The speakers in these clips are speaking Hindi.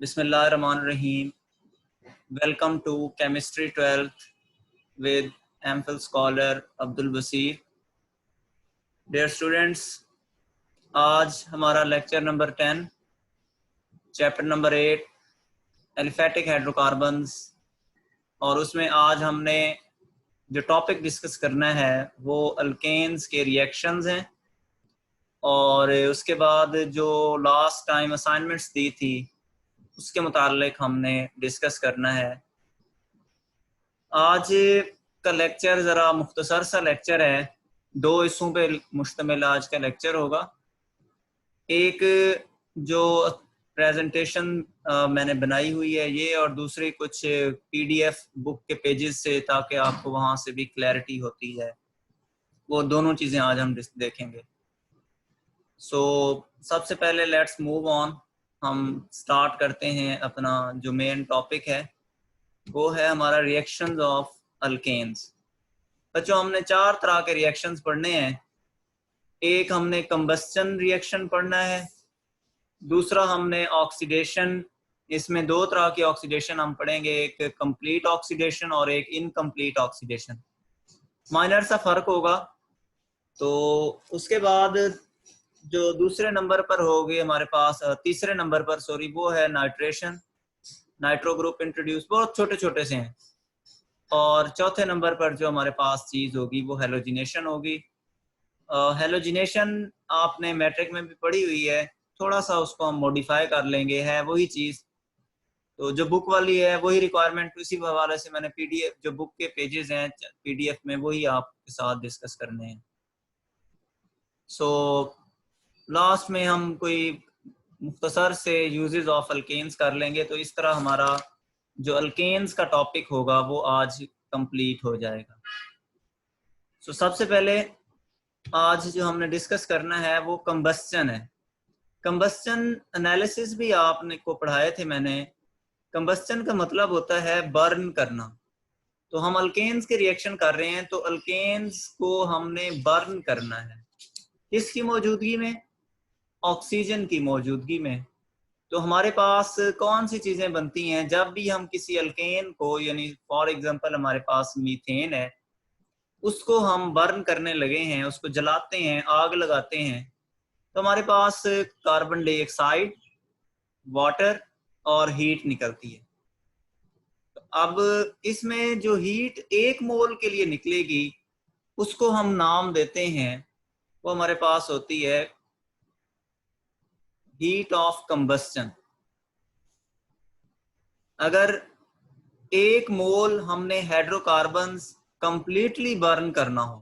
Bismillahirrahmanirrahim. Welcome to Chemistry 12th with MPhil Scholar Abdul Basir. Dear students, आज हमारा lecture number 10, chapter number 8, aliphatic hydrocarbons, और उसमें आज हमने जो टॉपिक डिस्कस करना है वो अल्केन्स के रिएक्शंस हैं। और उसके बाद जो लास्ट टाइम असाइनमेंट्स दी थी उसके मुतालिक हमने डिस्कस करना है। आज का लेक्चर ज़रा मुख्तसर सा लेक्चर है, 2 हिस्सों पे मुश्तमिल आज का लेक्चर होगा। एक जो प्रेजेंटेशन मैंने बनाई हुई है ये, और दूसरी कुछ PDF बुक के पेजेस से, ताकि आपको वहाँ से भी क्लैरिटी होती है। वो दोनों चीज़ें आज हम देखेंगे। सो सबसे पहले लेट्स मूव ऑन, हम स्टार्ट करते हैं। अपना जो मेन टॉपिक है वो है हमारा रिएक्शंस ऑफ अल्केन्स। बच्चों, हमने 4 तरह के रिएक्शंस पढ़ने हैं। एक हमने कंबस्टन रिएक्शन पढ़ना है, दूसरा हमने ऑक्सीडेशन, इसमें 2 तरह की ऑक्सीडेशन हम पढ़ेंगे, एक कंप्लीट ऑक्सीडेशन और एक इनकम्प्लीट ऑक्सीडेशन। माइनर सा फर्क होगा। तो उसके बाद जो दूसरे नंबर पर होगी हमारे पास, तीसरे नंबर पर सॉरी, वो है नाइट्रेशन, नाइट्रो ग्रुप इंट्रोड्यूस, बहुत छोटे छोटे से हैं। और चौथे नंबर पर जो हमारे पास चीज होगी वो हेलोजिनेशन होगी। हेलोजिनेशन आपने मैट्रिक में भी पढ़ी हुई है, थोड़ा सा उसको हम मॉडिफाई कर लेंगे, है वही चीज। तो जो बुक वाली है वही रिक्वायरमेंट, इसी हवाले से मैंने PDF जो बुक के पेजेस हैं PDF में वही आपके साथ डिस्कस करने हैं। सो लास्ट में हम कोई मुख्तसर से यूजेस ऑफ अल्केन्स कर लेंगे। तो इस तरह हमारा जो अल्केन्स का टॉपिक होगा वो आज कंप्लीट हो जाएगा। सो सबसे पहले आज जो हमने डिस्कस करना है वो कंबस्टन है। कंबस्टन एनालिसिस भी आपने को पढ़ाए थे मैंने। कंबस्टन का मतलब होता है बर्न करना। तो हम अल्केन्स के रिएक्शन कर रहे हैं, तो अल्केन्स को हमने बर्न करना है। किसकी मौजूदगी में? ऑक्सीजन की मौजूदगी में। तो हमारे पास कौन सी चीजें बनती हैं जब भी हम किसी अल्केन को, यानी फॉर एग्जांपल हमारे पास मीथेन है, उसको हम बर्न करने लगे हैं, उसको जलाते हैं, आग लगाते हैं, तो हमारे पास कार्बन डाइऑक्साइड, वाटर और हीट निकलती है। तो अब इसमें जो हीट 1 मोल के लिए निकलेगी उसको हम नाम देते हैं, वो हमारे पास होती है हीट ऑफ कंबस्टन। अगर 1 मोल हमने हाइड्रोकार्बन्स कंप्लीटली बर्न करना हो,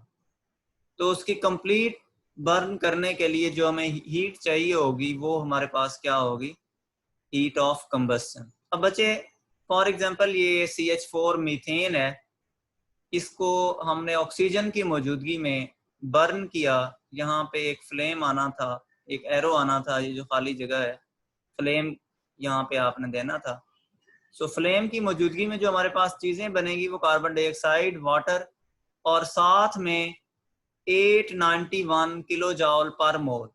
तो उसकी कंप्लीट बर्न करने के लिए जो हमें हीट चाहिए होगी वो हमारे पास क्या होगी? Heat of combustion. अब बच्चे, फॉर एग्जांपल ये CH4 मीथेन है, इसको हमने ऑक्सीजन की मौजूदगी में बर्न किया। यहाँ पे एक फ्लेम आना था, एक एरो आना था, ये जो खाली जगह है, फ्लेम यहाँ पे आपने देना था। सो फ्लेम की मौजूदगी में जो हमारे पास चीजें बनेगी वो कार्बन डाइऑक्साइड, वाटर, और साथ में 891 किलो जॉल पर मोल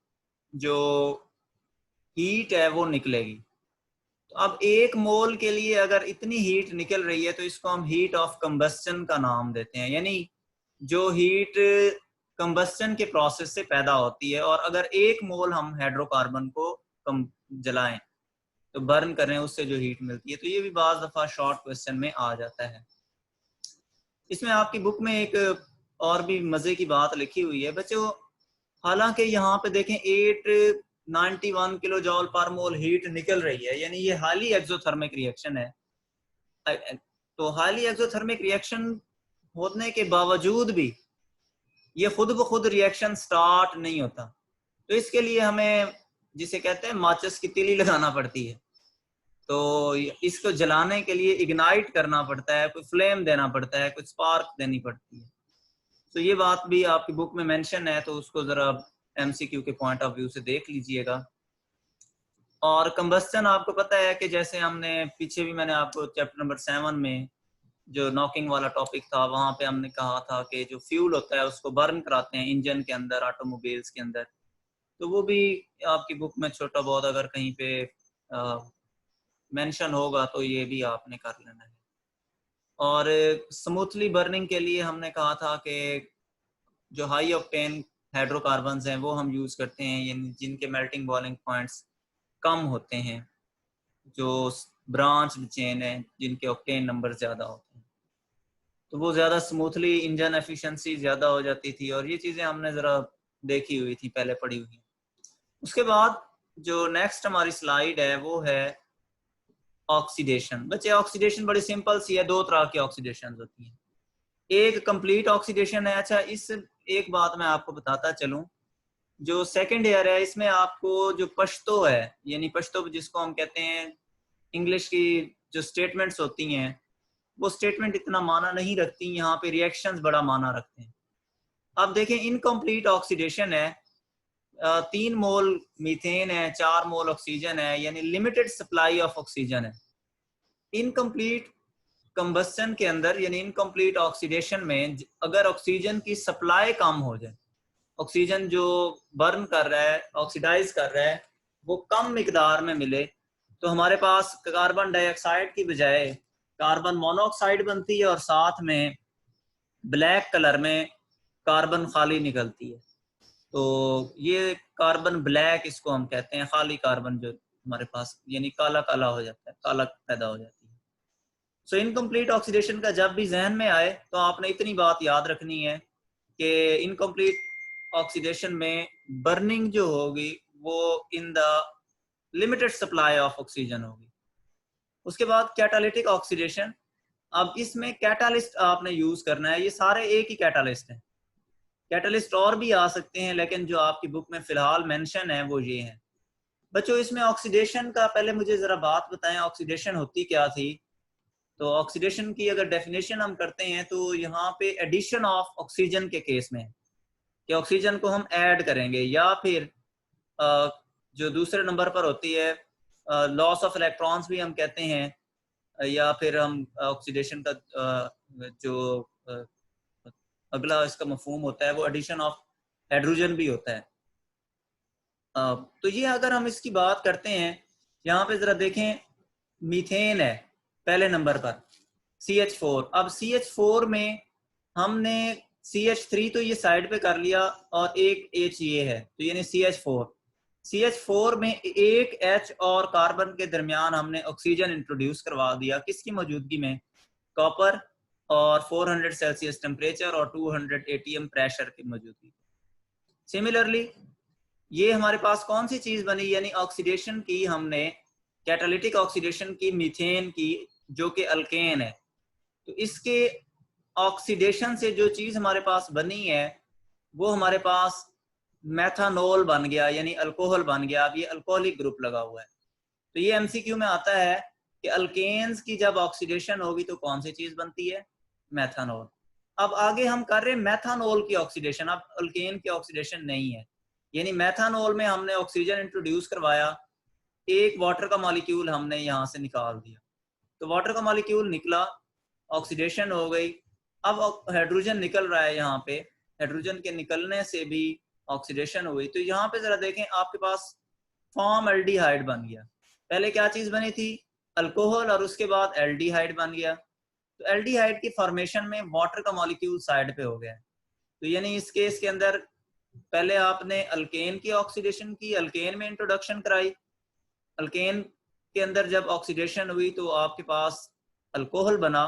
जो हीट है वो निकलेगी। तो अब 1 मोल के लिए अगर इतनी हीट निकल रही है तो इसको हम हीट ऑफ कंबस्टन का नाम देते हैं, यानी जो हीट कंबस्टन के प्रोसेस से पैदा होती है। और अगर 1 मोल हम हाइड्रोकार्बन को जलाएं, तो बर्न करें, उससे जो हीट मिलती है। तो ये भी बाज दफा शॉर्ट क्वेश्चन में आ जाता है। इसमें आपकी बुक में एक और भी मजे की बात लिखी हुई है बच्चों। हालांकि यहाँ पे देखें 891 किलो जॉल पर मोल हीट निकल रही है, यानी ये हाईली एक्सोथर्मिक रिएक्शन है। तो हाईली एक्सोथर्मिक रिएक्शन होने के बावजूद भी ये खुद ब खुद रिएक्शन स्टार्ट नहीं होता। तो इसके लिए हमें, जिसे कहते हैं माचिस की तीली लगाना पड़ती है। तो इसको जलाने के लिए इग्नाइट करना पड़ता है, कोई फ्लेम देना पड़ता है, कुछ स्पार्क देनी पड़ती है। तो ये बात भी आपकी बुक में मेंशन है, तो उसको जरा MCQ के पॉइंट ऑफ व्यू से देख लीजिएगा। और कंबस्टन आपको पता है कि जैसे हमने पीछे भी, मैंने आपको चैप्टर नंबर 7 में जो नॉकिंग वाला टॉपिक था वहां पे हमने कहा था कि जो फ्यूल होता है उसको बर्न कराते हैं इंजन के अंदर, ऑटोमोबाइल्स के अंदर। तो वो भी आपकी बुक में छोटा बहुत अगर कहीं पे मेंशन होगा तो ये भी आपने कर लेना है। और स्मूथली बर्निंग के लिए हमने कहा था कि जो हाई ऑक्टेन हाइड्रोकार्बन्स हैं वो हम यूज़ करते हैं, यानी जिनके मेल्टिंग बॉइलिंग पॉइंट्स कम होते हैं, जो ब्रांच चेन है जिनके ऑक्टेन नंबर ज़्यादा होते हैं, तो वो ज़्यादा स्मूथली इंजन एफिशिएंसी ज़्यादा हो जाती थी। और ये चीज़ें हमने ज़रा देखी हुई थी, पहले पढ़ी हुई। उसके बाद जो नेक्स्ट हमारी स्लाइड है वो है ऑक्सीडेशन। बच्चे ऑक्सीडेशन बड़ी सिंपल सी है, दो तरह की ऑक्सीडेशन होती हैं। एक कंप्लीट ऑक्सीडेशन है। अच्छा, इस एक बात मैं आपको बताता चलूं, जो सेकंड ईयर है इसमें आपको जो पश्तो है, यानी पश्तो जिसको हम कहते हैं, इंग्लिश की जो स्टेटमेंट्स होती हैं वो स्टेटमेंट इतना माना नहीं रखती, यहाँ पे रिएक्शंस बड़ा माना रखते हैं। अब देखें, इनकम्प्लीट ऑक्सीडेशन है, 3 मोल मीथेन है, 4 मोल ऑक्सीजन है, यानी लिमिटेड सप्लाई ऑफ ऑक्सीजन है। इनकम्प्लीट कंबस्टन के अंदर यानी इनकम्प्लीट ऑक्सीडेशन में अगर ऑक्सीजन की सप्लाई कम हो जाए, ऑक्सीजन जो बर्न कर रहा है, ऑक्सीडाइज कर रहा है, वो कम मिकदार में मिले, तो हमारे पास कार्बन डाइऑक्साइड की बजाय कार्बन मोनोऑक्साइड बनती है और साथ में ब्लैक कलर में कार्बन खाली निकलती है। तो ये कार्बन ब्लैक इसको हम कहते हैं, खाली कार्बन जो हमारे पास यानी काला काला हो जाता है, काला पैदा हो जाती है। सो इनकम्प्लीट ऑक्सीडेशन का जब भी जहन में आए तो आपने इतनी बात याद रखनी है कि इनकम्प्लीट ऑक्सीडेशन में बर्निंग जो होगी वो in the limited supply of oxygen होगी। उसके बाद कैटालिटिक ऑक्सीडेशन। अब इसमें कैटालिस्ट आपने यूज करना है, ये सारे एक ही कैटालिस्ट हैं। कैटालिस्ट और भी आ सकते हैं, लेकिन जो आपकी बुक में फिलहाल मेंशन है वो ये है। बच्चों, इसमें ऑक्सीडेशन का पहले मुझे जरा बात बताएं, ऑक्सीडेशन होती क्या थी। तो ऑक्सीडेशन की अगर डेफिनेशन हम करते हैं तो यहाँ पे एडिशन ऑफ ऑक्सीजन के केस में कि ऑक्सीजन को हम ऐड करेंगे, या फिर जो दूसरे नंबर पर होती है लॉस ऑफ इलेक्ट्रॉन्स भी हम कहते हैं, या फिर हम ऑक्सीडेशन का जो अगला इसका मफहूम होता है वो एडिशन ऑफ हाइड्रोजन भी होता है। तो ये अगर हम इसकी बात करते हैं, यहाँ पे जरा देखें, मीथेन है पहले नंबर पर, CH4। अब CH4 में हमने CH3 तो ये साइड पे कर लिया और एक H ये है, तो यानी CH4 में एक H और कार्बन के दरमियान हमने ऑक्सीजन इंट्रोड्यूस करवा दिया, किसकी मौजूदगी में, कॉपर और 400 सेल्सियस टेम्परेचर और 200 ATM प्रेशर की मौजूदगी। सिमिलरली ये हमारे पास कौन सी चीज बनी, यानी ऑक्सीडेशन की हमने, कैटालिटिक ऑक्सीडेशन की मीथेन की, जो कि अल्केन है। तो इसके ऑक्सीडेशन से जो चीज हमारे पास बनी है वो हमारे पास मेथानॉल बन गया, यानी अल्कोहल बन गया। अब ये अल्कोहलिक ग्रुप लगा हुआ है। तो ये MCQ में आता है कि अल्केन्स की जब ऑक्सीडेशन होगी तो कौन सी चीज बनती है, मेथानॉल। अब आगे हम कर रहे हैं मेथानॉल की ऑक्सीडेशन। अब अल्केन की ऑक्सीडेशन नहीं है, यानी मेथानॉल में हमने ऑक्सीजन इंट्रोड्यूस करवाया, एक वाटर का मॉलिक्यूल हमने यहाँ से निकाल दिया, तो वाटर का मॉलिक्यूल निकला, ऑक्सीडेशन हो गई। अब हाइड्रोजन निकल रहा है, यहाँ पे हाइड्रोजन के निकलने से भी ऑक्सीडेशन हुई। तो यहाँ पे जरा देखें, आपके पास फॉर्म एल्डिहाइड बन गया। पहले क्या चीज बनी थी, अल्कोहल, और उसके बाद एल्डिहाइड बन गया। तो एल्डिहाइड की फॉर्मेशन में वाटर का मॉलिक्यूल साइड पे हो गया। तो यानी इस केस के अंदर पहले आपने अल्केन की ऑक्सीडेशन की, अल्केन में इंट्रोडक्शन कराई, अल्केन के अंदर जब ऑक्सीडेशन हुई तो आपके पास अल्कोहल बना,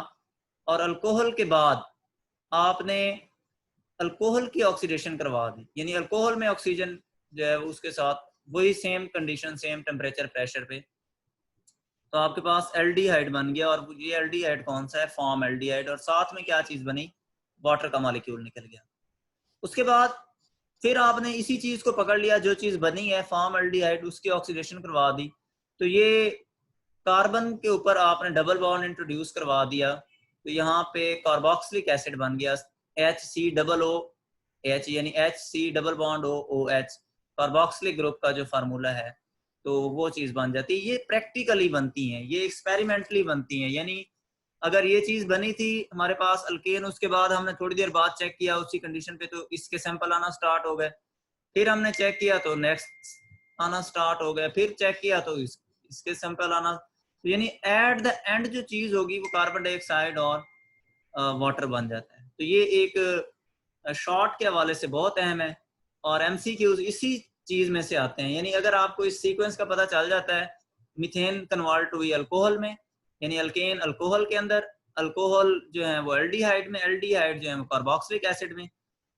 और अल्कोहल के बाद आपने अल्कोहल की ऑक्सीडेशन करवा दी, यानी अल्कोहल में ऑक्सीजन जो है उसके साथ वही same condition, same temperature pressure पे, तो आपके पास एल्डिहाइड बन गया। और ये एल्डिहाइड कौन सा है, फॉर्म एल्डिहाइड, और साथ में क्या चीज बनी, वाटर का मॉलिक्यूल निकल गया। उसके बाद फिर आपने इसी चीज को पकड़ लिया, जो चीज बनी है फॉर्म एल्डिहाइड, उसकी ऑक्सीडेशन करवा दी। तो ये कार्बन के ऊपर आपने डबल बॉन्ड इंट्रोड्यूस करवा दिया, तो यहाँ पे कार्बोक्सिलिक एसिड बन गया, HCOOH, यानी HC double bond OH, carboxylic group का जो फार्मूला है, तो वो चीज बन जाती है। ये प्रैक्टिकली बनती हैं, ये एक्सपेरिमेंटली बनती हैं। यानी अगर ये चीज बनी थी हमारे पास अल्केन, उसके बाद हमने थोड़ी देर बाद चेक किया उसी कंडीशन पे, तो इसके सैंपल आना स्टार्ट हो गए, फिर हमने चेक किया तो नेक्स्ट आना स्टार्ट हो गए, फिर चेक किया तो इसके सैंपल आना, तो यानी एट द एंड जो चीज होगी वो कार्बन डाइऑक्साइड और वाटर बन जाता है। तो ये एक शॉर्ट के हवाले से बहुत अहम है और एमसीक्यूज इसी चीज में से आते हैं। यानी अगर आपको इस सीक्वेंस का पता चल जाता है, मीथेन कन्वर्ट हुई अल्कोहल में, यानी अल्केन अल्कोहल के अंदर, अल्कोहल जो है वो एल्डिहाइड में, एल्डिहाइड जो है वो कार्बोक्सिलिक एसिड में,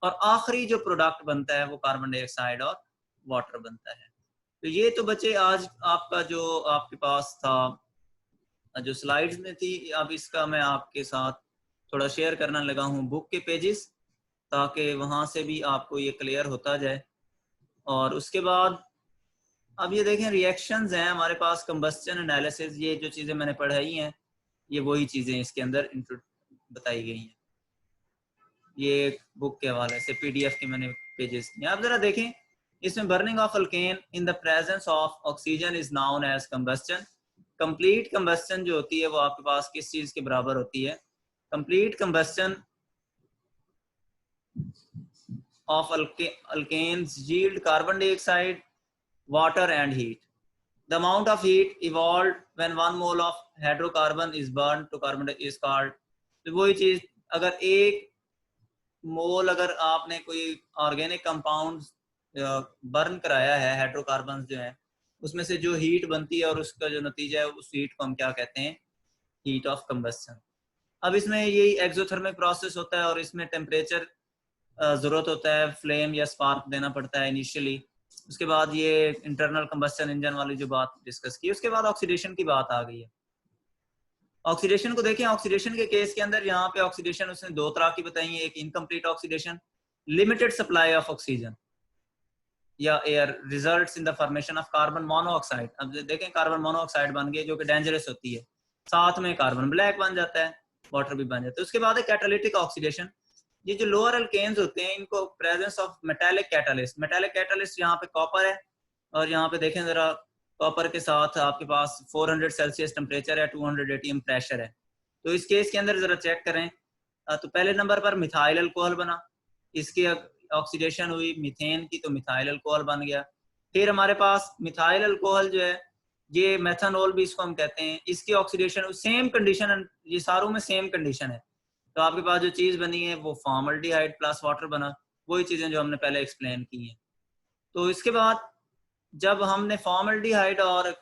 और आखिरी जो प्रोडक्ट बनता है वो कार्बन डाइऑक्साइड और वाटर बनता है। तो ये तो बच्चे आज आपका जो आपके पास था, जो स्लाइड्स में थी, अब इसका मैं आपके साथ थोड़ा शेयर करना लगा हूँ बुक के पेजेस, ताकि वहां से भी आपको ये क्लियर होता जाए। और उसके बाद अब ये देखें रिएक्शंस हैं हमारे पास, कंबस्टन एनालिसिस, ये जो चीज़ें मैंने पढ़ाई हैं ये वही चीज़ें इसके अंदर बताई गई हैं। ये बुक के हवाले से पीडीएफ के मैंने पेजेस दिए। आप जरा देखें इसमें, burning of alkane in the presence of oxygen is known as combustion. Complete combustion जो होती है वो आपके पास किस चीज के बराबर होती है? Complete combustion of alkanes yield carbon dioxide, water and heat. The amount of heat evolved when 1 mole of hydrocarbon is burned to carbon is called। तो वही चीज, अगर एक मोल अगर आपने कोई ऑर्गेनिक कंपाउंड बर्न कराया है, हाइड्रोकार्बन जो है उसमें से जो हीट बनती है और उसका जो नतीजा है उस हीट को हम क्या कहते हैं? Heat of combustion. अब इसमें यही एक्सोथर्मिक प्रोसेस होता है और इसमें टेम्परेचर जरूरत होता है, फ्लेम या स्पार्क देना पड़ता है इनिशियली। उसके बाद ये इंटरनल कंबस्टन इंजन वाली जो बात डिस्कस की, उसके बाद ऑक्सीडेशन की बात आ गई है। ऑक्सीडेशन को देखें, ऑक्सीडेशन के केस के अंदर यहाँ पे ऑक्सीडेशन उसने दो तरह की बताई है, एक incomplete oxidation, limited supply of oxygen या air results in the formation of carbon monoxide. अब देखें कार्बन मोनोऑक्साइड बन गई जो कि डेंजरस होती है, साथ में कार्बन ब्लैक बन जाता है, वाटर भी बन जाता है। उसके बाद है कैटालिटिक ऑक्सीडेशन। ये जो लोअर अल्केन्स होते हैं इनको presence of metallic catalyst, metallic catalyst यहाँ पे कॉपर है और यहाँ पे देखें जरा, कॉपर के साथ आपके पास 400 सेल्सियस टेम्परेचर है, 200 एटीएम प्रेशर है। तो इस केस के अंदर जरा चेक करें, तो पहले नंबर पर मिथाइल अल्कोहल बना, इसकी ऑक्सीडेशन हुई मीथेन की तो मिथाइल अल्कोहल बन गया। फिर हमारे पास मिथाइल अल्कोहल जो है, ये मेथनॉल भी इसको हम कहते हैं, इसकी ऑक्सीडेशन सेम कंडीशन, ये सारों में सेम कंडीशन है। तो आपके पास जो चीज बनी है वो फॉर्मल्डिहाइड प्लस वाटर बना, वही चीजें जो हमने पहले एक्सप्लेन की हैं। तो इसके बाद जब हमने फॉर्मल्डिहाइड और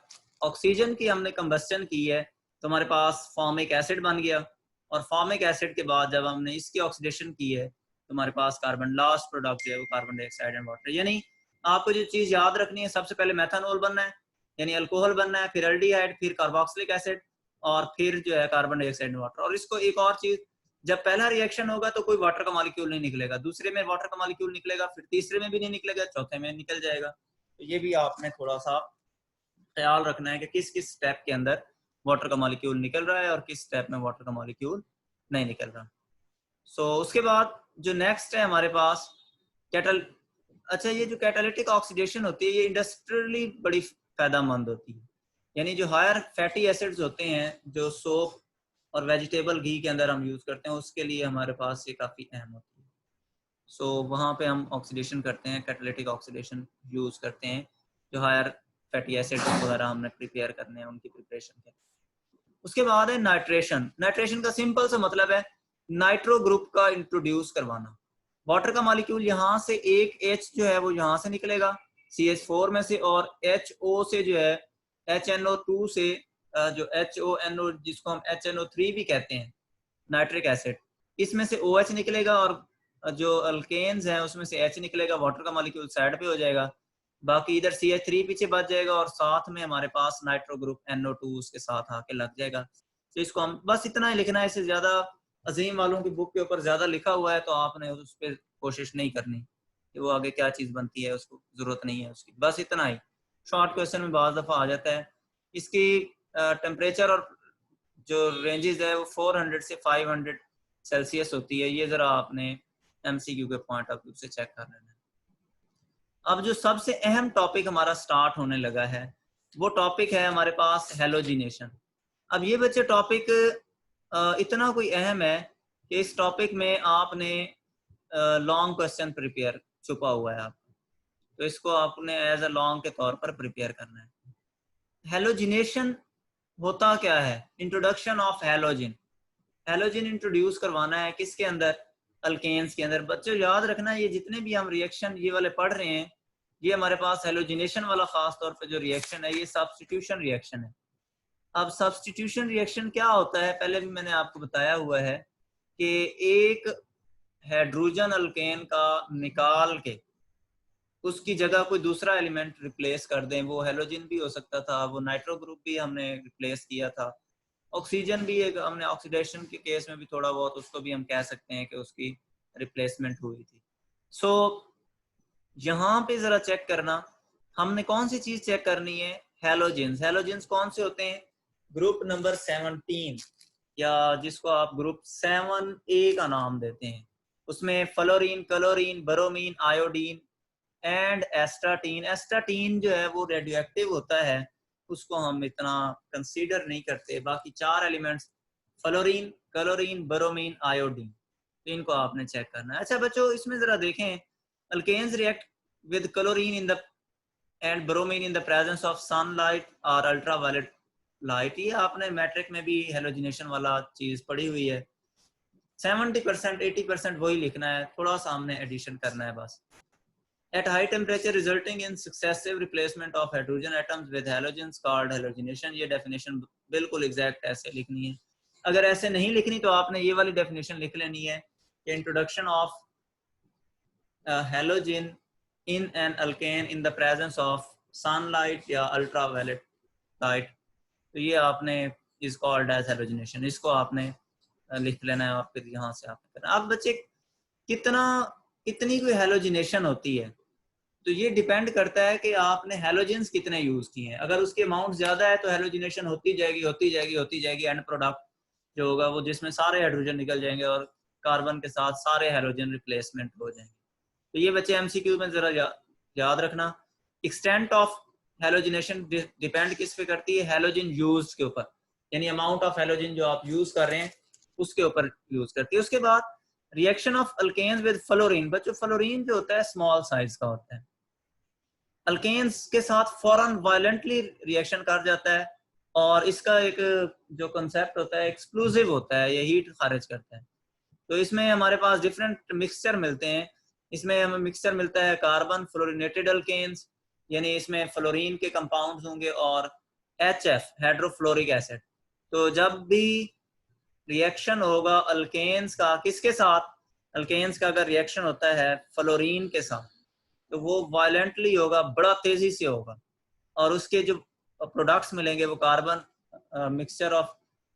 ऑक्सीजन की हमने कंबस्टन की है तो हमारे पास फॉर्मिक एसिड बन गया, और फॉर्मिक एसिड के बाद जब हमने इसकी ऑक्सीडेशन की है तो हमारे पास कार्बन लास्ट प्रोडक्ट जो है वो कार्बन डाइऑक्साइड एंड वाटर। यानी आपको जो चीज याद रखनी है, सबसे पहले मेथनॉल बनना है यानी अल्कोहल बनना है, फिर एल्डिहाइड, फिर कार्बोक्सिलिक एसिड, और फिर जो है कार्बन डाइऑक्साइड एंड वाटर। और इसको एक और चीज, जब पहला रिएक्शन होगा तो कोई वाटर का मॉलिक्यूल नहीं निकलेगा, दूसरे में वाटर का मॉलिक्यूल निकलेगा, फिर तीसरे में भी नहीं निकलेगा, चौथे में निकल जाएगा। तो ये भी आपने थोड़ा सा ख्याल रखना है कि किस किस स्टेप के अंदर वाटर का मॉलिक्यूल निकल रहा है और किस स्टेप में वाटर का मॉलिक्यूल नहीं निकल रहा। उसके बाद जो नेक्स्ट है हमारे पास कैटल। अच्छा, ये जो कैटालिटिक ऑक्सीडेशन होती है ये इंडस्ट्रियली बड़ी फायदेमंद होती है। यानी जो हायर फैटी एसिड्स होते हैं जो सोप और वेजिटेबल घी के अंदर हम यूज करते हैं, उसके लिए हमारे पास ये काफी अहम होती है। वहाँ पे हम ऑक्सीडेशन करते हैं, कैटालिटिक ऑक्सीडेशन यूज करते हैं, जो हायर फैटी एसिड्स वगैरह हमने प्रिपेयर करने हैं उनकी प्रिपरेशन के। उसके बाद है नाइट्रेशन। नाइट्रेशन का सिंपल सा मतलब है नाइट्रो ग्रुप का इंट्रोड्यूस करवाना। वाटर का मॉलिक्यूल यहाँ से एक H जो है वो यहाँ से निकलेगा CH4 में से, और HO से जो है HNO2 से जो HONO जिसको हम HNO3 भी कहते हैं नाइट्रिक एसिड, इसमें से OH निकलेगा, और जो अल्केन्स हैं उसमें से H निकलेगा, वाटर का मॉलिक्यूल साइड पे हो जाएगा, बाकी इधर CH3 पीछे बच जाएगा और साथ में हमारे पास नाइट्रो ग्रुप NO2 उसके साथ आके लग जाएगा। तो इसको हम बस इतना ही लिखना है, इससे ज्यादा अजीम वालों की बुक के ऊपर ज्यादा लिखा हुआ है तो आपने उस पर कोशिश नहीं करनी कि वो आगे क्या चीज बनती है, उसको जरूरत नहीं है उसकी, बस इतना ही। शॉर्ट क्वेश्चन में बाज दफा आ जाता है। इसकी टेम्परेचर और जो रेंजेस है वो 400 से 500 सेल्सियस होती है। ये जरा आपने MCQ के पॉइंट ऑफ व्यू से चेक कर लेना है। अब जो सबसे अहम टॉपिक हमारा स्टार्ट होने लगा है वो टॉपिक है हमारे पास हेलोजिनेशन। अब ये बच्चे टॉपिक इतना कोई अहम है कि इस टॉपिक में आपने लॉन्ग क्वेश्चन प्रिपेयर छुपा हुआ है आपको, तो इसको आपने एज अ लॉन्ग के तौर पर प्रिपेयर करना है। हेलोजिनेशन होता क्या है, introduction of halogen. Halogen introduce करवाना है किसके अंदर, अल्केन्स के अंदर। बच्चों याद रखना ये जितने भी हम रिएक्शन ये वाले पढ़ रहे हैं, ये हमारे पास हैलोजिनेशन वाला खास तौर पे जो रिएक्शन है ये सब्स्टिट्यूशन रिएक्शन है। अब सब्स्टिट्यूशन रिएक्शन क्या होता है, पहले भी मैंने आपको बताया हुआ है कि एक हाइड्रोजन अल्केन का निकाल के उसकी जगह कोई दूसरा एलिमेंट रिप्लेस कर दें, वो हेलोजन भी हो सकता था, वो नाइट्रो ग्रुप भी हमने रिप्लेस किया था, ऑक्सीजन भी एक हमने ऑक्सीडेशन के केस में भी थोड़ा बहुत उसको भी हम कह सकते हैं कि उसकी रिप्लेसमेंट हुई थी। सो यहाँ पे जरा चेक करना, हमने कौन सी चीज चेक करनी है, हेलोजेंस। हेलोजेंस कौन से होते हैं, ग्रुप नंबर 17 या जिसको आप ग्रुप 7A का नाम देते हैं, उसमें fluorine, chlorine, bromine, iodine and astatine. Astatine जो है वो रेडियो एक्टिव होता है, उसको हम इतना कंसीडर नहीं करते। बाकी चार elements fluorine, chlorine, bromine, iodine, तो इनको आपने चेक करना है। अच्छा बच्चों इसमें जरा देखें, alkanes react with chlorine in the and bromine in the presence of sunlight और अल्ट्रावायलेट लाइट। ये आपने मैट्रिक में भी हेलोजिनेशन वाला चीज पढ़ी हुई है। 70% 80% वही लिखना है, थोड़ा सा हमने एडिशन करना है बस। At high temperature resulting in successive replacement of hydrogen atoms with halogens called halogenation। ये definition बिल्कुल exact ऐसे लिखनी है। अगर ऐसे नहीं लिखनी तो आपने ये वाली definition लिख लेनी है कि introduction of halogen in an alkane in the presence of sunlight या ultraviolet light, तो ये आपने is called as halogenation। इसको आपने लिख लेना है और फिर यहाँ से आपने करना। अब बच्चे कितनी कोई हेलोजिनेशन होती है, तो ये डिपेंड करता है कि आपने हेलोजेंस कितने यूज किए हैं। अगर उसके अमाउंट ज्यादा है तो हेलोजिनेशन होती जाएगी, एंड प्रोडक्ट जो होगा वो जिसमें सारे हाइड्रोजन निकल जाएंगे और कार्बन के साथ सारे हेलोजन रिप्लेसमेंट हो जाएंगे। तो ये बच्चे एमसीक्यू में जरा याद रखना। एक्सटेंट ऑफ हेलोजिनेशन डिपेंड किस पे करती है, हेलोजन यूज के ऊपर, यानी अमाउंट ऑफ हेलोजन जो आप यूज कर रहे हैं उसके ऊपर यूज करती है। उसके बाद reaction of alkanes with fluorine. बच्चों फ्लोरीन जो होता है स्मॉल साइज का होता है, अल्केन्स के साथ फौरन वायलेंटली रिएक्शन कर जाता है और इसका एक जो कंसेप्ट होता है एक्सप्लोसिव होता है, ये हीट खारिज करता है। तो इसमें हमारे पास डिफरेंट मिक्सचर मिलते हैं। इसमें हमें मिक्सचर मिलता है कार्बन फ्लोरिनेटेड अल्केन्स, यानी इसमें फ्लोरीन के कंपाउंड्स होंगे, और HF हाइड्रोफ्लोरिक एसिड। तो जब भी रिएक्शन होगा अल्केन्स का किसके साथ, अल्केन्स का अगर रिएक्शन होता है फ्लोरीन के साथ तो वो वायलेंटली होगा, बड़ा तेजी से होगा, और उसके जो प्रोडक्ट्स मिलेंगे वो कार्बन मिक्सचर ऑफ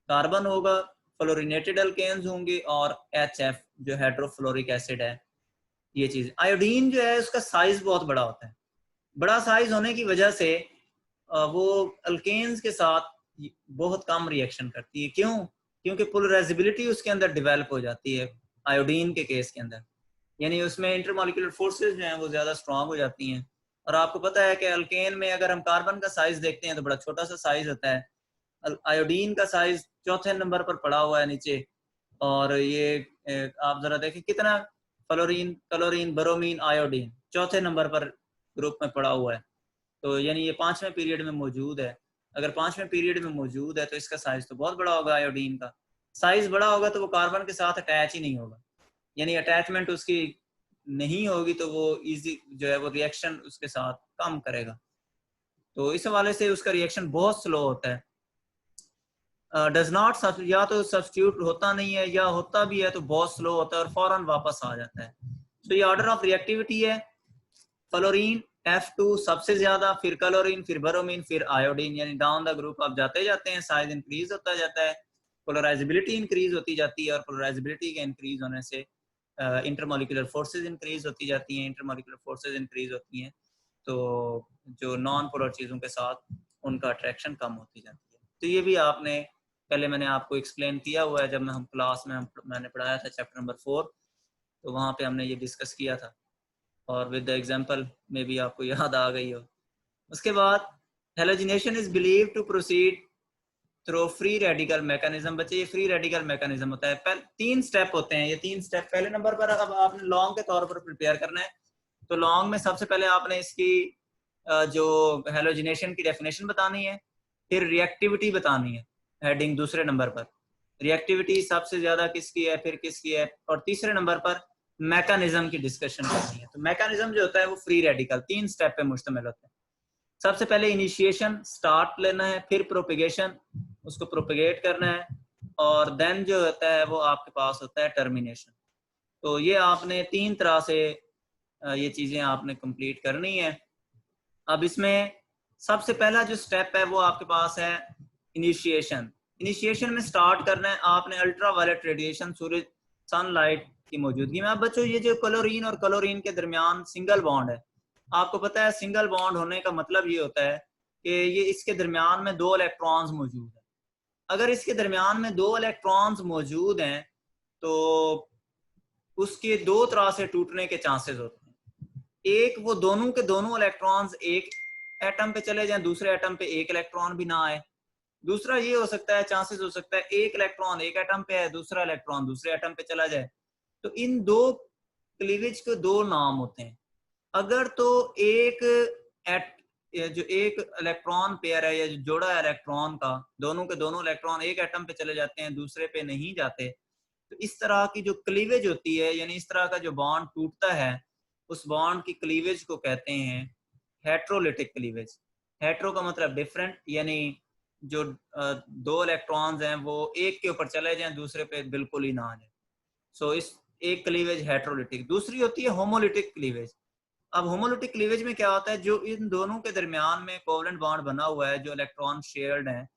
कार्बन होगा, फ्लोरिनेटेड अल्केन्स होंगे और HF जो हाइड्रोफ्लोरिक एसिड है, ये चीज। आयोडीन जो है उसका साइज बहुत बड़ा होता है, बड़ा साइज होने की वजह से वो अल्केन्स के साथ बहुत कम रिएक्शन करती है। क्यों, क्योंकि पोलराइजेबिलिटी उसके अंदर डेवलप हो जाती है आयोडीन के केस के अंदर, यानी उसमें इंटरमॉलिक्यूलर फोर्सेस जो हैं वो ज्यादा स्ट्रांग हो जाती हैं। और आपको पता है कि अल्केन में अगर हम कार्बन का साइज देखते हैं तो बड़ा छोटा सा साइज होता है, आयोडीन का साइज चौथे नंबर पर पड़ा हुआ है नीचे, और ये आप जरा देखें कितना फ्लोरीन, क्लोरीन, ब्रोमीन, आयोडीन चौथे नंबर पर ग्रुप में पड़ा हुआ है। तो यानी ये 5वें पीरियड में मौजूद है। अगर 5वें पीरियड में मौजूद है तो इसका साइज तो बहुत बड़ा होगा। आयोडीन का साइज बड़ा होगा तो वो कार्बन के साथ अटैच ही नहीं होगा, यानी अटैचमेंट उसकी नहीं होगी, तो वो इजी जो है वो रिएक्शन उसके साथ कम करेगा। तो इस हवाले से उसका रिएक्शन बहुत स्लो होता है। डज नॉट, या तो सब्स्टिट्यूट होता नहीं है, या होता भी है तो बहुत स्लो होता है और फौरन वापस आ जाता है। तो ये ऑर्डर ऑफ रिएक्टिविटी है, फ्लोरीन F2 सबसे ज्यादा, फिर क्लोरीन, फिर ब्रोमीन, फिर आयोडीन, यानी डाउन द ग्रुप आप जाते जाते हैं, साइज इंक्रीज होता जाता है, पोलराइजेबिलिटी इंक्रीज होती जाती है, और पोलराइजेबिलिटी के इंक्रीज होने से इंटरमॉलिक्यूलर फोर्सेस इंक्रीज होती जाती हैं, इंटरमॉलिक्यूलर फोर्सेस इंक्रीज होती हैं तो जो नॉन पोलर चीज़ों के साथ उनका अट्रैक्शन कम होती जाती है। तो ये भी आपने पहले मैंने आपको एक्सप्लेन किया हुआ है, जब हम क्लास में मैंने पढ़ाया था चैप्टर नंबर 4, तो वहाँ पे हमने ये डिस्कस किया था और विद द एग्जांपल में भी आपको याद आ गई हो। उसके बाद halogenation is believe to proceed through free radical mechanism. बच्चे ये फ्री रेडिकल मैकेनिज्म होता है, पहले 3 स्टेप होते हैं। ये 3 स्टेप पहले नंबर पर अब आपने लॉन्ग के तौर पर प्रिपेयर करना है। तो लॉन्ग में सबसे पहले आपने इसकी जो हेलोजिनेशन की डेफिनेशन बतानी है, फिर रिएक्टिविटी बतानी है हेडिंग दूसरे नंबर पर, रिएक्टिविटी सबसे ज्यादा किसकी है, फिर किसकी है, और तीसरे नंबर पर मैकेनिज्म की डिस्कशन करनी है। तो मैकेनिज्म जो होता है वो फ्री रेडिकल 3 स्टेप पे मुश्तमिल होता है। सबसे पहले इनिशिएशन स्टार्ट लेना है, फिर प्रोपिगेशन उसको प्रोपिगेट करना है, और देन जो होता है वो आपके पास होता है टर्मिनेशन। तो ये आपने 3 तरह से ये चीजें आपने कंप्लीट करनी है। अब इसमें सबसे पहला जो स्टेप है वो आपके पास है इनिशिएशन। इनिशिएशन में स्टार्ट करना है आपने अल्ट्रा वायलेट रेडिएशन, सूरज सनलाइट की मौजूदगी में। अब बच्चों ये जो क्लोरीन और क्लोरीन के दरमियान सिंगल बॉन्ड है, आपको पता है सिंगल बॉन्ड होने का मतलब ये होता है कि ये इसके दरमियान में 2 इलेक्ट्रॉन्स मौजूद है। अगर इसके दरमियान में 2 इलेक्ट्रॉन्स मौजूद हैं तो उसके 2 तरह से टूटने के चांसेस होते हैं। एक, वो दोनों के दोनों इलेक्ट्रॉन्स एक एटम पे चले जाएं, दूसरे एटम पे एक इलेक्ट्रॉन भी ना आए। दूसरा ये हो सकता है, चांसेस हो सकता है एक इलेक्ट्रॉन एक एटम पे है, दूसरा इलेक्ट्रॉन दूसरे एटम पे चला जाए। तो इन 2 क्लीवेज के 2 नाम होते हैं। अगर तो जो एक इलेक्ट्रॉन पेयर है या जो जोड़ा है इलेक्ट्रॉन का, दोनों के दोनों इलेक्ट्रॉन एक एटम पे चले जाते हैं, दूसरे पे नहीं जाते, तो इस तरह की जो क्लीवेज होती है, यानी इस तरह का जो बॉन्ड टूटता है, उस बॉन्ड की क्लीवेज को कहते हैं हेट्रोलिटिक क्लीवेज। हेट्रो का मतलब डिफरेंट, यानी जो 2 इलेक्ट्रॉन्स हैं वो एक के ऊपर चले जाएं, दूसरे पे बिल्कुल ही ना आ जाए। सो इस एक क्लीवेज हेट्रोलिटिक। दूसरी होती है होमोलिटिक क्लीवेज। अब होमोलिटिक क्लीवेज में क्या होता है, जो इन दोनों के दरमियान में कोवलेंट बॉन्ड बना हुआ है, जो इलेक्ट्रॉन शेयर्ड हैं,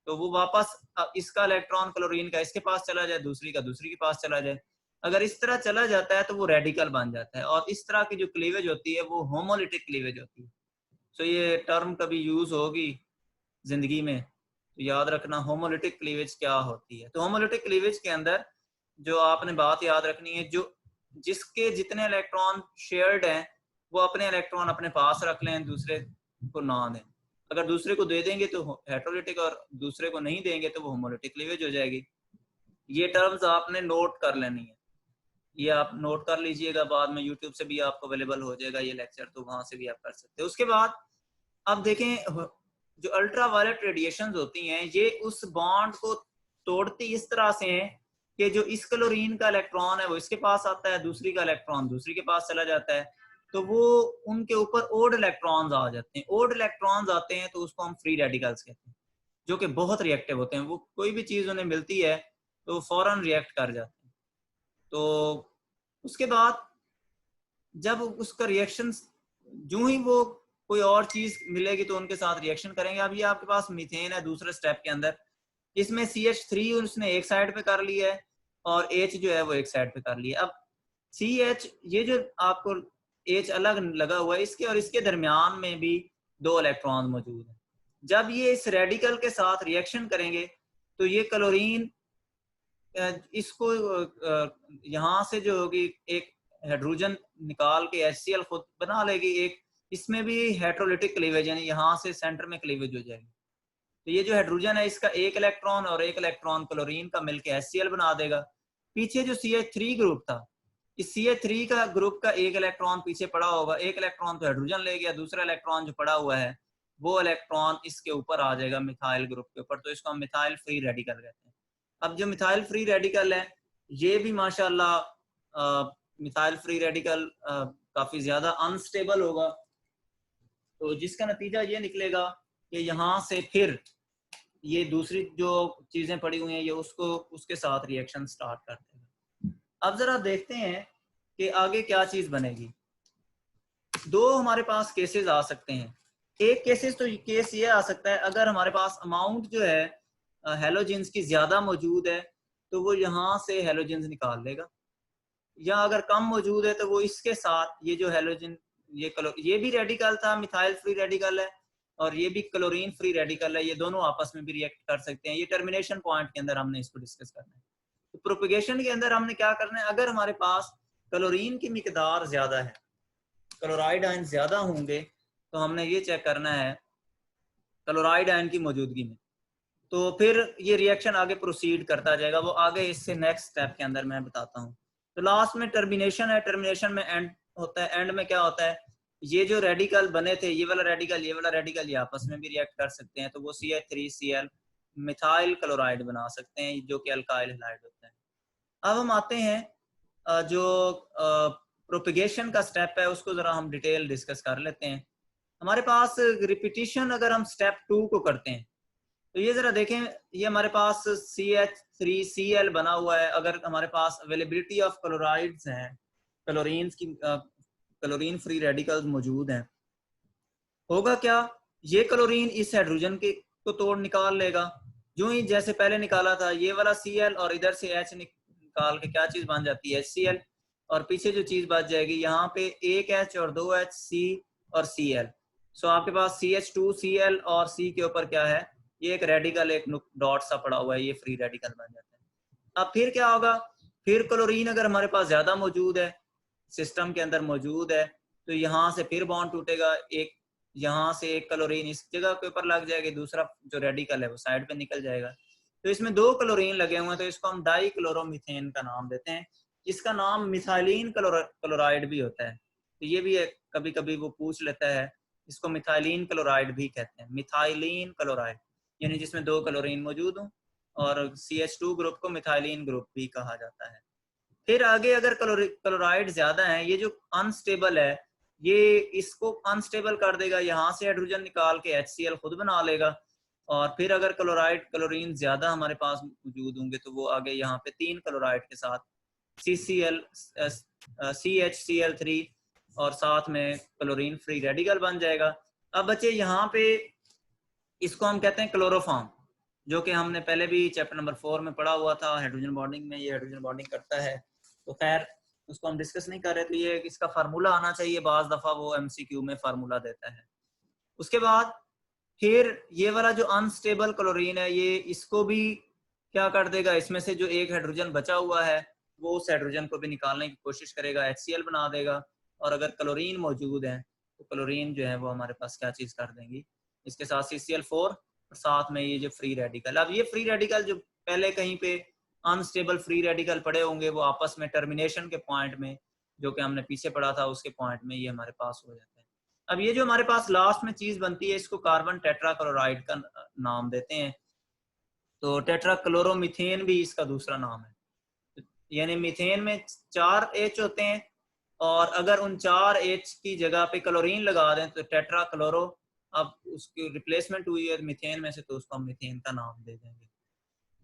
तो वो वापस इसका इलेक्ट्रॉन क्लोरीन का इसके पास चला जाए, दूसरी का दूसरी के पास चला जाए। अगर इस तरह चला जाता है तो वो रेडिकल बन जाता है, और इस तरह की जो क्लीवेज होती है वो होमोलिटिक क्लीवेज होती है। सो ये टर्म कभी यूज होगी जिंदगी में तो याद रखना होमोलिटिक क्लीवेज क्या होती है। तो होमोलिटिक क्लीवेज के अंदर जो आपने बात याद रखनी है, जो जिसके जितने इलेक्ट्रॉन शेयर्ड हैं वो अपने इलेक्ट्रॉन अपने पास रख लें, दूसरे को ना दें। अगर दूसरे को दे देंगे तो हेट्रोलिटिक, और दूसरे को नहीं देंगे तो वो होमोलिटिक क्लीवेज हो जाएगी। ये टर्म्स आपने नोट कर लेनी है, ये आप नोट कर लीजिएगा, बाद में यूट्यूब से भी आपको अवेलेबल हो जाएगा ये लेक्चर, तो वहां से भी आप कर सकते हैं। उसके बाद अब देखें, जो अल्ट्रा वायलेट रेडिएशंस होती हैं ये उस बॉन्ड को तोड़ती इस तरह से हैं कि जो इस क्लोरीन का इलेक्ट्रॉन है वो इसके पास आता है, दूसरी का इलेक्ट्रॉन दूसरी के पास चला जाता है, तो वो उनके ऊपर ओड इलेक्ट्रॉन्स आ जाते हैं। ओड इलेक्ट्रॉन्स आते हैं तो उसको हम फ्री रेडिकल्स कहते हैं, जो कि बहुत रिएक्टिव होते हैं। वो कोई भी चीज उन्हें मिलती है तो फौरन रिएक्ट कर जाते हैं। तो उसके बाद जब उसका रिएक्शन, जो ही वो कोई और चीज मिलेगी तो उनके साथ रिएक्शन करेंगे। अब ये आपके पास मीथेन है दूसरे स्टेप के अंदर, इसमें CH3 उसने एक साइड पे कर लिया है और H जो है वो एक साइड पे कर लिया। अब CH, ये जो आपको H अलग लगा हुआ है, इसके और इसके दरमियान में भी 2 इलेक्ट्रॉन मौजूद हैं। जब ये इस रेडिकल के साथ रिएक्शन करेंगे तो ये क्लोरीन इसको यहाँ से जो होगी एक हाइड्रोजन निकाल के HCl खुद बना लेगी एक, इसमें भी हेट्रोलिटिक क्लीवेज, यानी यहाँ से सेंटर में क्लीवेज हो जाएगी। तो ये जो हाइड्रोजन है इसका एक इलेक्ट्रॉन और एक इलेक्ट्रॉन क्लोरीन का मिलके HCl बना देगा। पीछे जो CH3 ग्रुप था, इस CH3 का ग्रुप का एक इलेक्ट्रॉन पीछे पड़ा होगा, एक इलेक्ट्रॉन तो हाइड्रोजन ले गया, दूसरा इलेक्ट्रॉन जो पड़ा हुआ है वो इलेक्ट्रॉन इसके ऊपर आ जाएगा मिथाइल ग्रुप के ऊपर, तो इसको हम मिथाइल फ्री रेडिकल कहते हैं। अब जो मिथाइल फ्री रेडिकल है ये भी माशाल्लाह मिथाइल फ्री रेडिकल काफी ज्यादा अनस्टेबल होगा, तो जिसका नतीजा ये निकलेगा कि यहाँ से फिर ये दूसरी जो चीजें पड़ी हुई हैं ये उसको उसके साथ रिएक्शन स्टार्ट कर देगा। अब जरा देखते हैं कि आगे क्या चीज बनेगी। 2 हमारे पास केसेस आ सकते हैं। एक केस ये आ सकता है, अगर हमारे पास अमाउंट जो है हेलोजेंस की ज्यादा मौजूद है तो वो यहाँ से हेलोजेंस निकाल लेगा, या अगर कम मौजूद है तो वो इसके साथ ये जो हेलोजन, ये भी रेडिकल था, मिथाइल फ्री रेडिकल है, और ये भी क्लोरीन फ्री रेडिकल है, ये दोनों आपस में भी रिएक्ट कर सकते हैं। ये टर्मिनेशन पॉइंट के अंदर हमने इसको डिस्कस करना है। तो प्रोपेगेशन के अंदर हमने क्या करना है, अगर हमारे पास क्लोरीन की मिकदार ज्यादा है, क्लोराइड आयन ज्यादा होंगे, तो हमने ये चेक करना है क्लोराइड आयन की मौजूदगी में, तो फिर ये रिएक्शन आगे प्रोसीड करता जाएगा। वो आगे इससे नेक्स्ट स्टेप के अंदर मैं बताता हूँ। तो लास्ट में टर्मिनेशन है, टर्मिनेशन में एंड होता है। एंड में क्या होता है, ये जो रेडिकल बने थे, ये वाला रेडिकल ये आपस में भी रिएक्ट कर सकते हैं, तो वो CH3Cl मिथाइल क्लोराइड बना सकते हैं, जो कि अल्काइल हैलाइड होता है। अब हम आते हैं जो प्रोपिगेशन का स्टेप है, उसको जरा हम डिटेल डिस्कस कर लेते हैं। हमारे पास रिपीटिशन अगर हम स्टेप 2 को करते हैं, तो ये जरा देखें, ये हमारे पास CH3Cl बना हुआ है। अगर हमारे पास अवेलेबिलिटी ऑफ क्लोराइड्स हैं, क्लोरीन की क्लोरीन फ्री रेडिकल्स मौजूद हैं, होगा क्या, ये क्लोरीन इस हाइड्रोजन के को तोड़ निकाल लेगा। जो ही जैसे पहले निकाला था ये वाला Cl, और इधर से H निकाल के क्या चीज बन जाती है, HCl, और पीछे जो चीज बच जाएगी यहाँ पे एक H और दो H, C और Cl। सो आपके पास CH2Cl और C के ऊपर क्या है, ये एक रेडिकल, एक डॉट सा पड़ा हुआ है, ये फ्री रेडिकल बन जाता है। अब फिर क्या होगा, फिर क्लोरीन अगर हमारे पास ज्यादा मौजूद है, सिस्टम के अंदर मौजूद है, तो यहाँ से फिर बॉन्ड टूटेगा, एक यहाँ से एक क्लोरीन इस जगह के ऊपर लग जाएगी, दूसरा जो रेडिकल है वो साइड पे निकल जाएगा। तो इसमें दो क्लोरीन लगे हुए हैं, तो इसको हम डाई क्लोरोमीथेन का नाम देते हैं, जिसका नाम मिथाइलिन क्लोराइड भी होता है। तो ये भी कभी कभी वो पूछ लेता है, इसको मिथाइलिन क्लोराइड भी कहते हैं, मिथाइलिन क्लोराइड, यानी जिसमें दो क्लोरीन मौजूद हो, और CH2 ग्रुप को मिथाइलिन ग्रुप भी कहा जाता है। फिर आगे अगर क्लोराइड ज्यादा है, ये जो अनस्टेबल है, ये इसको अनस्टेबल कर देगा, यहाँ से हाइड्रोजन निकाल के HCl खुद बना लेगा। और फिर अगर क्लोरीन ज्यादा हमारे पास मौजूद होंगे, तो वो आगे यहाँ पे 3 क्लोराइड के साथ CCl CHCl3 और साथ में क्लोरीन फ्री रेडिकल बन जाएगा। अब बच्चे यहाँ पे इसको हम कहते हैं क्लोरोफॉर्म, जो कि हमने पहले भी चैप्टर नंबर 4 में पढ़ा हुआ था, हाइड्रोजन बॉन्डिंग में ये हाइड्रोजन बॉन्डिंग करता है। तो खैर उसको हम डिस्कस नहीं कर रहे, तो ये इसका फार्मूला आना चाहिए, बाज दफा वो MCQ में फार्मूला देता है। उसके बाद फिर ये वाला जो अनस्टेबल क्लोरीन है, ये इसको भी क्या कर देगा, इसमें से जो एक हाइड्रोजन बचा हुआ है वो उस हाइड्रोजन को भी निकालने की कोशिश करेगा, HCl बना देगा। और अगर क्लोरीन मौजूद है, तो क्लोरीन जो है वो हमारे पास क्या चीज कर देंगी, इसके साथ CCl4 और साथ में ये जो फ्री रेडिकल। अब ये फ्री रेडिकल जो पहले कहीं पे अनस्टेबल फ्री रेडिकल पड़े होंगे, वो आपस में टर्मिनेशन के पॉइंट में, जो कि हमने पीछे पढ़ा था, उसके पॉइंट में ये हमारे पास हो जाता है। अब ये जो हमारे पास लास्ट में चीज बनती है, इसको कार्बन टेट्राक्लोराइड का नाम देते हैं। तो टेट्राक्लोरोमीथेन भी इसका दूसरा नाम है, यानी मीथेन में 4 H होते हैं, और अगर उन 4 H की जगह पे क्लोरीन लगा दें तो टेट्राक्लोरो, अब उसकी रिप्लेसमेंट हुई है मीथेन में से, तो उसको हम मीथेन का नाम दे देंगे।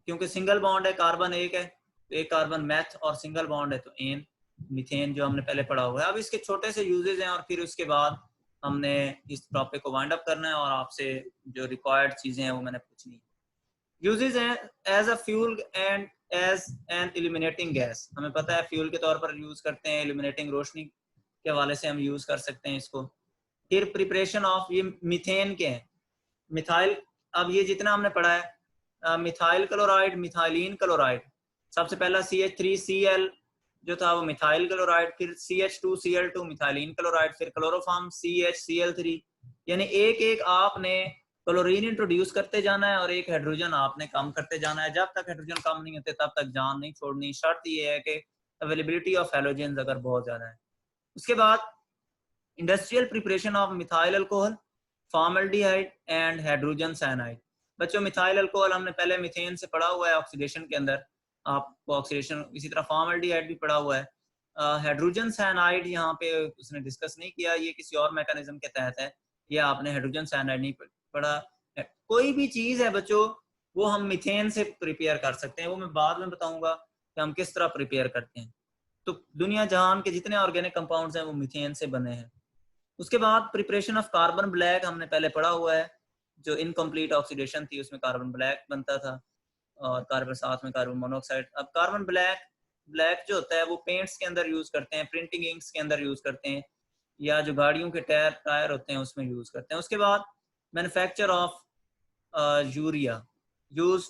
क्योंकि सिंगल बॉन्ड है, कार्बन एक है, तो एक कार्बन मैथ, और सिंगल बॉन्ड है तो एन, मीथेन जो हमने पहले पढ़ा हुआ है। अब इसके छोटे से यूजेज हैं, और फिर उसके बाद हमने इस टॉपिक को वाइंड अप करना है, और आपसे जो रिक्वायर्ड चीजें हैं वो मैंने पूछनी है। यूजेज हैं as a fuel and as an illuminating gas, हमें पता है फ्यूल के तौर पर यूज करते हैं, इल्यूमिनेटिंग रोशनी के हवाले से हम यूज कर सकते हैं इसको। फिर प्रिपरेशन ऑफ, ये मीथेन के हैं, मिथाइल, अब ये जितना हमने पढ़ा है, मिथाइल क्लोराइड, मिथाइलिन क्लोराइड, सबसे पहला CH3Cl जो था वो मिथाइल क्लोराइड, फिर CH2Cl2 मिथाइलिन क्लोराइड, फिर क्लोरोफॉर्म CHCl3, यानी एक एक आपने क्लोरीन इंट्रोड्यूस करते जाना है, और एक हाइड्रोजन आपने कम करते जाना है। जब तक हाइड्रोजन कम नहीं होते तब तक जान नहीं छोड़नी। शर्त ये है कि अवेलेबिलिटी ऑफ हैलोजेंस अगर बहुत ज्यादा है। उसके बाद industrial preparation of methyl alcohol, formaldehyde and hydrogen cyanide. बच्चों मिथाइल अल्कोहल हमने पहले मीथेन से पढ़ा हुआ है ऑक्सीडेशन के अंदर, आपको ऑक्सीडेशन, इसी तरह फॉर्मल्डिहाइड भी पढ़ा हुआ है। हाइड्रोजन साइनाइड यहाँ पे उसने डिस्कस नहीं किया, ये किसी और मैकेनिज्म के तहत है, ये आपने हाइड्रोजन साइनाइड नहीं पढ़ा। कोई भी चीज है बच्चों, वो हम मीथेन से प्रिपेयर कर सकते हैं, वो मैं बाद में बताऊंगा कि हम किस तरह प्रिपेयर करते हैं। तो दुनिया जहान के जितने ऑर्गेनिक कंपाउंड्स हैं वो मीथेन से बने हैं। उसके बाद प्रिपरेशन ऑफ कार्बन ब्लैक हमने पहले पढ़ा हुआ है, जो इनकम्प्लीट ऑक्सीडेशन थी उसमें कार्बन ब्लैक बनता था, और कार्बन साथ में कार्बन मोनोऑक्साइड। अब कार्बन ब्लैक जो होता है वो पेंट्स के अंदर यूज करते हैं, प्रिंटिंग इंक्स के अंदर यूज करते हैं, या जो गाड़ियों के टायर होते हैं उसमें यूज करते हैं। उसके बाद manufacture of urea, use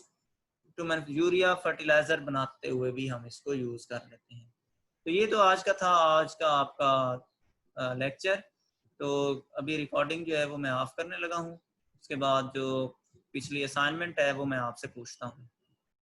to urea fertiliser बनाते हुए भी हम इसको यूज कर लेते हैं। तो ये तो आज का था, आज का आपका लेक्चर। तो अभी रिकॉर्डिंग जो है वो मैं ऑफ करने लगा हूँ। उसके बाद जो पिछली असाइनमेंट है वो मैं आपसे पूछता हूँ।